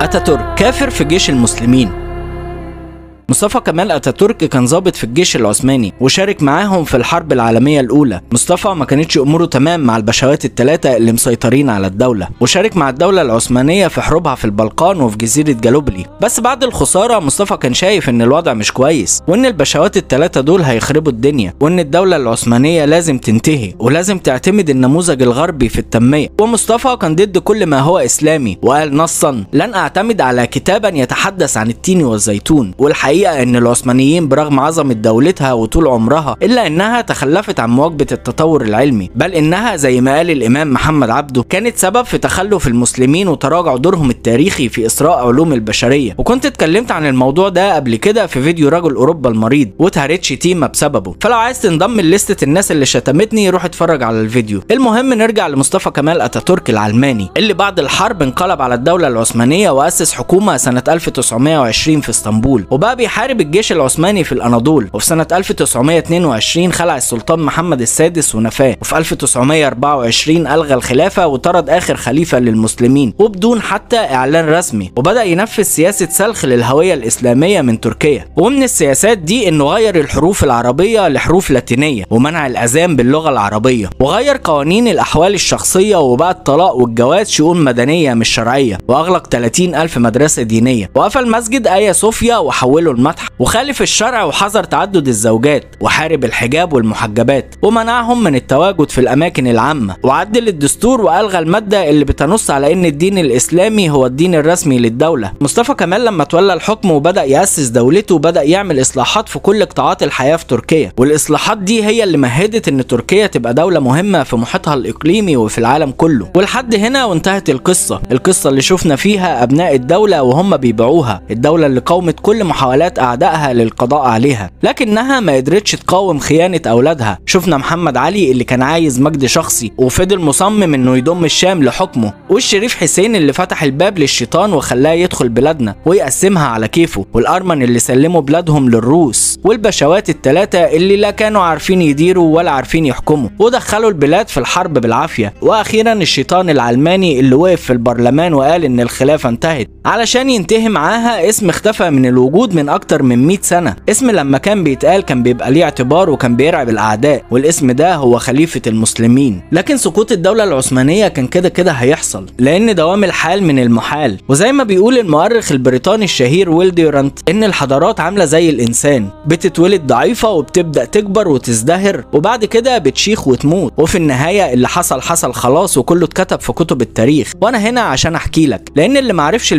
أتاتورك كافر في جيش المسلمين. مصطفى كمال أتاتورك كان ضابط في الجيش العثماني وشارك معاهم في الحرب العالمية الأولى. مصطفى ما كانتش أموره تمام مع البشوات الثلاثة اللي مسيطرين على الدولة، وشارك مع الدولة العثمانية في حروبها في البلقان وفي جزيرة جالوبلي. بس بعد الخسارة مصطفى كان شايف إن الوضع مش كويس، وإن البشوات الثلاثة دول هيخربوا الدنيا، وإن الدولة العثمانية لازم تنتهي ولازم تعتمد النموذج الغربي في التنمية. ومصطفى كان ضد كل ما هو إسلامي، وقال نصا: لن أعتمد على كتابا يتحدث عن التين والزيتون. والحقيقة ان العثمانيين برغم عظمة دولتها وطول عمرها الا انها تخلفت عن مواكبة التطور العلمي، بل انها زي ما قال الامام محمد عبده كانت سبب في تخلف المسلمين وتراجع دورهم التاريخي في اسراء علوم البشرية. وكنت اتكلمت عن الموضوع ده قبل كده في فيديو رجل اوروبا المريض واتهرت شتيمة بسببه، فلو عايز تنضم للستة الناس اللي شتمتني روح اتفرج على الفيديو. المهم نرجع لمصطفى كمال أتاتورك العلماني اللي بعد الحرب انقلب على الدولة العثمانية وأسس حكومة سنة 1920 في اسطنبول، وبقى بيحارب الجيش العثماني في الأناضول. وفي سنة 1922 خلع السلطان محمد السادس ونفاه، وفي 1924 ألغى الخلافة وطرد آخر خليفة للمسلمين وبدون حتى إعلان رسمي، وبدأ ينفذ سياسة سلخ للهوية الإسلامية من تركيا. ومن السياسات دي إنه غير الحروف العربية لحروف لاتينية، ومنع الأذان باللغة العربية، وغير قوانين الأحوال الشخصية، وبقى الطلاق والجواز شؤون مدنية مش شرعية، وأغلق 30,000 مدرسة دينية، وقفل مسجد آيا صوفيا وحوله المتحف، وخالف الشرع وحظر تعدد الزوجات، وحارب الحجاب والمحجبات، ومنعهم من التواجد في الأماكن العامة، وعدل الدستور وألغى المادة اللي بتنص على إن الدين الإسلامي هو الدين الرسمي للدولة. مصطفى كمال لما تولى الحكم وبدأ يأسس دولته بدأ يعمل إصلاحات في كل قطاعات الحياة في تركيا، والإصلاحات دي هي اللي مهدت إن تركيا تبقى دولة مهمة في محيطها الإقليمي وفي العالم كله. ولحد هنا وانتهت القصة اللي شفنا فيها أبناء الدولة وهم بيبيعوها، الدولة اللي قاومت كل محاولات أعدائها للقضاء عليها لكنها ما قدرتش تقاوم خيانة أولادها. شفنا محمد علي اللي كان عايز مجد شخصي وفضل مصمم إنه يضم الشام لحكمه، والشريف حسين اللي فتح الباب للشيطان وخلاه يدخل بلادنا ويقسمها على كيفه، والأرمن اللي سلموا بلادهم للروس، والبشوات الثلاثة اللي لا كانوا عارفين يديروا ولا عارفين يحكموا ودخلوا البلاد في الحرب بالعافية، وأخيرا الشيطان العلماني اللي وقف في البرلمان وقال إن الخلافة انتهت علشان ينتهي معاها اسم اختفى من الوجود من أكتر من 100 سنة، اسم لما كان بيتقال كان بيبقى ليه اعتبار وكان بيرعب الأعداء، والاسم ده هو خليفة المسلمين. لكن سقوط الدولة العثمانية كان كده هيحصل لأن دوام الحال من المحال، وزي ما بيقول المؤرخ البريطاني الشهير ويل ديورانت إن الحضارات عاملة زي الإنسان، بتتولد ضعيفة وبتبدأ تكبر وتزدهر وبعد كده بتشيخ وتموت، وفي النهاية اللي حصل خلاص وكله اتكتب في كتب التاريخ. وأنا هنا عشان أحكي لك، لأن اللي معرفش